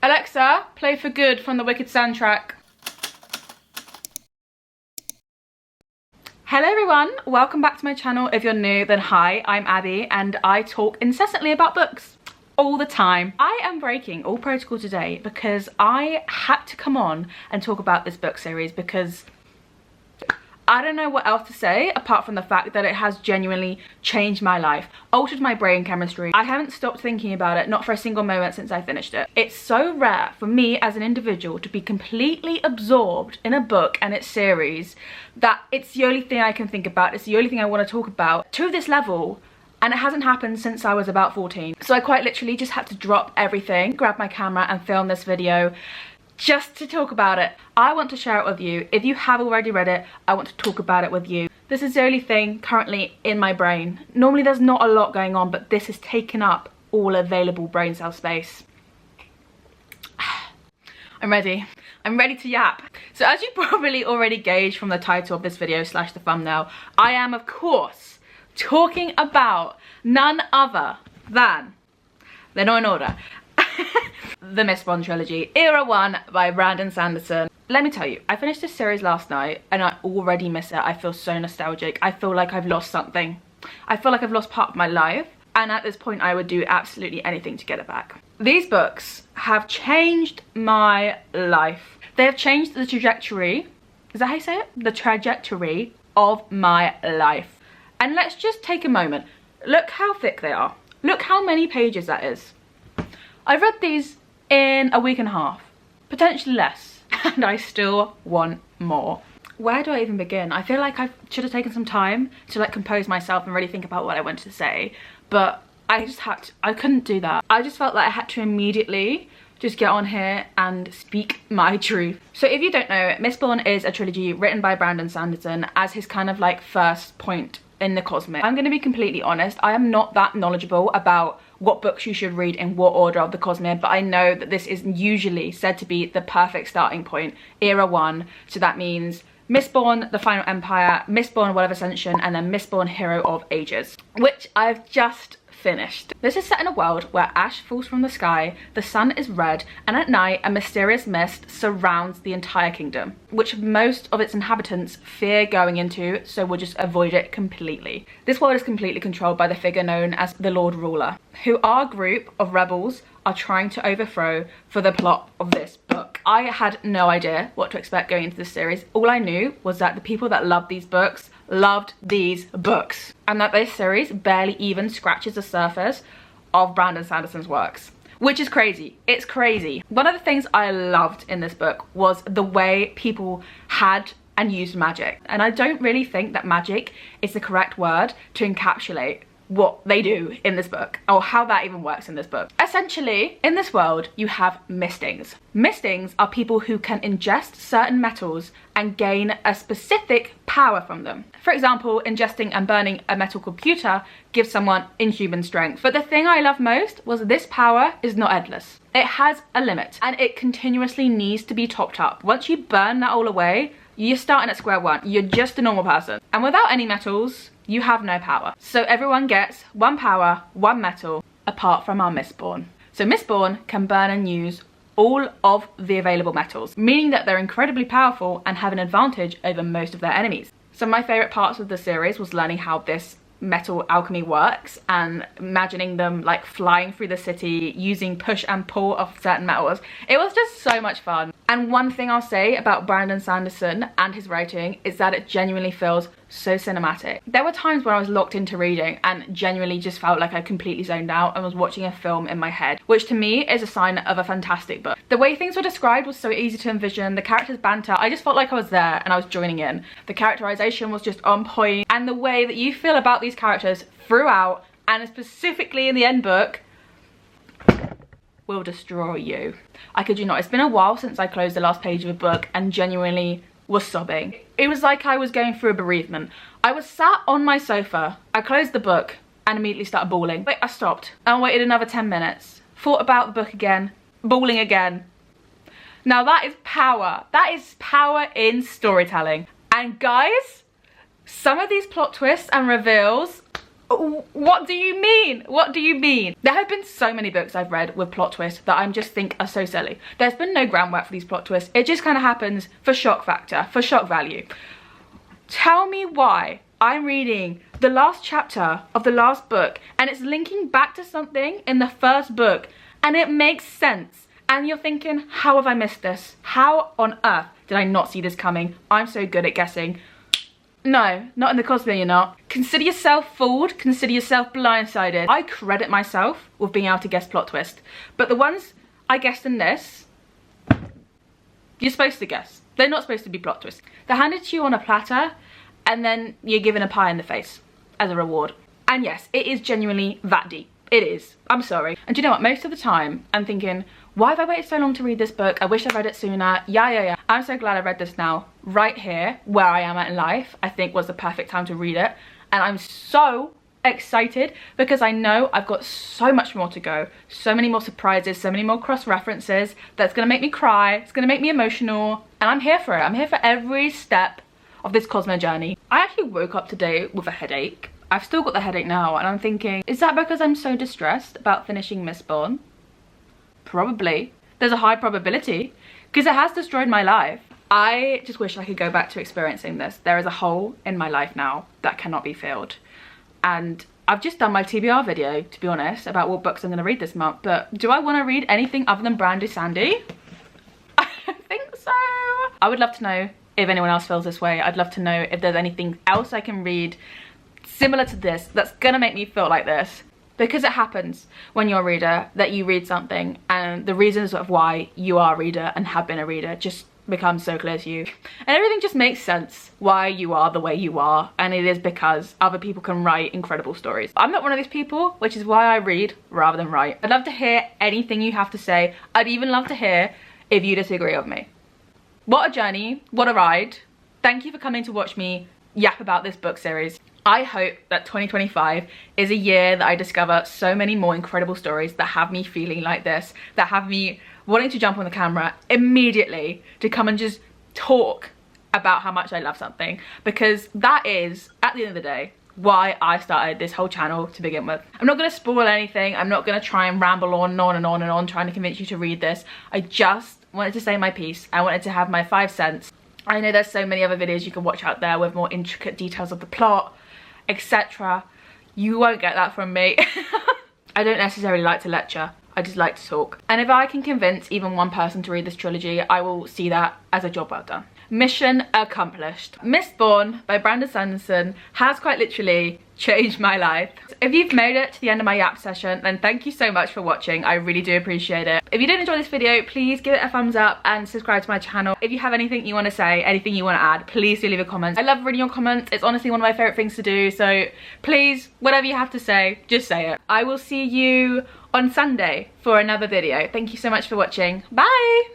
Alexa, play For Good from the Wicked soundtrack. Hello everyone, welcome back to my channel. If you're new, then hi, I'm Abby and I talk incessantly about books all the time. I am breaking all protocol today because I had to come on and talk about this book series because I don't know what else to say apart from the fact that it has genuinely changed my life, altered my brain chemistry. I haven't stopped thinking about it, not for a single moment since I finished it. It's so rare for me as an individual to be completely absorbed in a book and its series that it's the only thing I can think about, it's the only thing I want to talk about to this level. And it hasn't happened since I was about 14. So I quite literally just had to drop everything, grab my camera and film this video just to talk about it. I want to share it with you. If you have already read it, I want to talk about it with you. This is the only thing currently in my brain. Normally there's not a lot going on, but this has taken up all available brain cell space. I'm ready. I'm ready to yap. So as you probably already gauged from the title of this video / the thumbnail, I am of course talking about none other than, they're not in order, the Mistborn trilogy, Era 1 by Brandon Sanderson. Let me tell you, I finished this series last night and I already miss it. I feel so nostalgic. I feel like I've lost something. I feel like I've lost part of my life, and at this point I would do absolutely anything to get it back. These books have changed my life. They have changed the trajectory, is that how you say it? The trajectory of my life. And let's just take a moment. Look how thick they are. Look how many pages that is. I've read these in a week and a half, potentially less, and I still want more. Where do I even begin? I feel like I should have taken some time to like compose myself and really think about what I wanted to say, but I just had to, I couldn't do that. I just felt like I had to immediately just get on here and speak my truth. So if you don't know, Mistborn is a trilogy written by Brandon Sanderson as his kind of like first point in the cosmere. I'm going to be completely honest, I am not that knowledgeable about what books you should read in what order of the cosmere, but I know that this is usually said to be the perfect starting point, Era 1, so that means Mistborn, the Final Empire, Mistborn, World of Ascension, and then Mistborn, Hero of Ages, which I've just finished. This is set in a world where ash falls from the sky, the sun is red, and at night a mysterious mist surrounds the entire kingdom, which most of its inhabitants fear going into, so will just avoid it completely. This world is completely controlled by the figure known as the Lord Ruler, who our group of rebels are trying to overthrow for the plot of this book. I had no idea what to expect going into this series. All I knew was that the people that loved these books loved these books, and that this series barely even scratches the surface of Brandon Sanderson's works, which is crazy. It's crazy. One of the things I loved in this book was the way people had and used magic, and I don't really think that magic is the correct word to encapsulate what they do in this book, or how that even works in this book. Essentially, in this world, you have mistings. Mistings are people who can ingest certain metals and gain a specific power from them. For example, ingesting and burning a metal called pewter gives someone inhuman strength. But the thing I love most was this power is not endless. It has a limit, and it continuously needs to be topped up. Once you burn that all away, you're starting at square one. You're just a normal person. And without any metals, you have no power. So everyone gets one power, one metal, apart from our Mistborn. So Mistborn can burn and use all of the available metals, meaning that they're incredibly powerful and have an advantage over most of their enemies. Some of my favourite parts of the series was learning how this metal alchemy works and imagining them like flying through the city using push and pull of certain metals. It was just so much fun. And one thing I'll say about Brandon Sanderson and his writing is that it genuinely feels so cinematic. There were times when I was locked into reading and genuinely just felt like I completely zoned out and was watching a film in my head, which to me is a sign of a fantastic book. The way things were described was so easy to envision, the characters' banter, I just felt like I was there and I was joining in. The characterization was just on point, and the way that you feel about these characters throughout, and specifically in the end book, will destroy you. I kid you not, it's been a while since I closed the last page of a book and genuinely was sobbing. It was like I was going through a bereavement. I was sat on my sofa, I closed the book and immediately started bawling. Wait, I stopped and waited another 10 minutes, thought about the book again, bawling again. Now that is power. That is power in storytelling. And guys, some of these plot twists and reveals, What do you mean? What do you mean? There have been so many books I've read with plot twists that I just think are so silly. There's been no groundwork for these plot twists. It just kind of happens for shock factor, for shock value. Tell me why I'm reading the last chapter of the last book and it's linking back to something in the first book and it makes sense. And you're thinking, how have I missed this? How on earth did I not see this coming? I'm so good at guessing. No, not in the cosmere, you're not. Consider yourself fooled, consider yourself blindsided. I credit myself with being able to guess plot twist. But the ones I guessed in this, you're supposed to guess. They're not supposed to be plot twists. They're handed to you on a platter and then you're given a pie in the face as a reward. And yes, it is genuinely that deep. It is. I'm sorry. And do you know what? Most of the time I'm thinking, why have I waited so long to read this book? I wish I read it sooner. Yeah. I'm so glad I read this now. Right here, where I am at in life, I think was the perfect time to read it. And I'm so excited because I know I've got so much more to go. So many more surprises, so many more cross-references that's gonna make me cry. It's gonna make me emotional. And I'm here for it. I'm here for every step of this cosmere journey. I actually woke up today with a headache. I've still got the headache now and I'm thinking, is that because I'm so distressed about finishing Mistborn? Probably. There's a high probability because it has destroyed my life. I just wish I could go back to experiencing this. There is a hole in my life now that cannot be filled. And I've just done my TBR video, to be honest, about what books I'm going to read this month. But do I want to read anything other than Brandy Sandy? I don't think so. I would love to know if anyone else feels this way. I'd love to know if there's anything else I can read similar to this that's going to make me feel like this. Because it happens when you're a reader that you read something and the reasons of why you are a reader and have been a reader just becomes so clear to you. And everything just makes sense why you are the way you are, and it is because other people can write incredible stories. I'm not one of these people, which is why I read rather than write. I'd love to hear anything you have to say. I'd even love to hear if you disagree with me. What a journey, what a ride. Thank you for coming to watch me yap about this book series. I hope that 2025 is a year that I discover so many more incredible stories that have me feeling like this, that have me wanting to jump on the camera immediately to come and just talk about how much I love something, because that is, at the end of the day, why I started this whole channel to begin with. I'm not going to spoil anything. I'm not going to try and ramble on and on and on and on trying to convince you to read this. I just wanted to say my piece. I wanted to have my 5 cents. I know there's so many other videos you can watch out there with more intricate details of the plot, etc. You won't get that from me. I don't necessarily like to lecture. I just like to talk. And if I can convince even one person to read this trilogy, I will see that as a job well done. Mission accomplished. Mistborn by Sanderson has quite literally changed my life. If you've made it to the end of my yap session, then thank you so much for watching. I really do appreciate it. If you did enjoy this video, please give it a thumbs up and subscribe to my channel. If you have anything you want to say, anything you want to add, please do leave a comment. I love reading your comments. It's honestly one of my favorite things to do. So please, whatever you have to say, just say it. I will see you on Sunday for another video. Thank you so much for watching. Bye.